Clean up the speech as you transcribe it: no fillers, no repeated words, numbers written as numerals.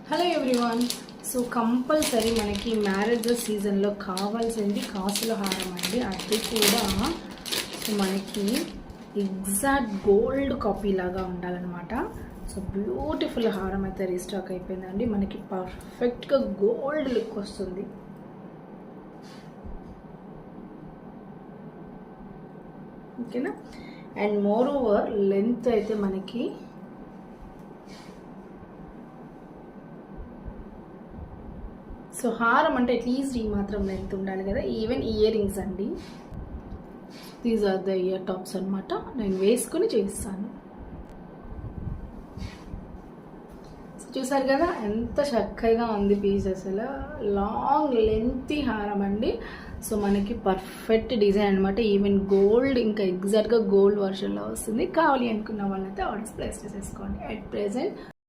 Hello everyone. So compulsory మనకి marriage సీజన్లో కావాల్సింది కాసుల హారం అండి. అది కూడా సో మనకి ఎగ్జాక్ట్ గోల్డ్ కాపీ లాగా ఉండాలన్నమాట. సో బ్యూటిఫుల్ హారం అయితే రీస్టాక్ అయిపోయిందండి. మనకి పర్ఫెక్ట్గా గోల్డ్ లుక్ వస్తుంది. ఓకేనా. అండ్ మోర్ ఓవర్ లెంత్ అయితే మనకి సో హారం అంటే అట్లీస్ట్ ఈ మాత్రం లెంత్ ఉండాలి కదా. ఈవెన్ ఇయర్ రింగ్స్ అండి, these are the ear tops అనమాట. నేను వేసుకుని చేస్తాను. చూసారు కదా ఎంత చక్కగా ఉంది పీస్. అసలు లాంగ్ లెంతీ హారం అండి. సో మనకి పర్ఫెక్ట్ డిజైన్ అనమాట. ఈవెన్ గోల్డ్ ఇంకా ఎగ్జాక్ట్గా గోల్డ్ వర్షన్లో వస్తుంది. కావాలి అనుకున్న వాళ్ళైతే ఆర్డర్స్ ప్లేస్ చేసేసుకోండి. At present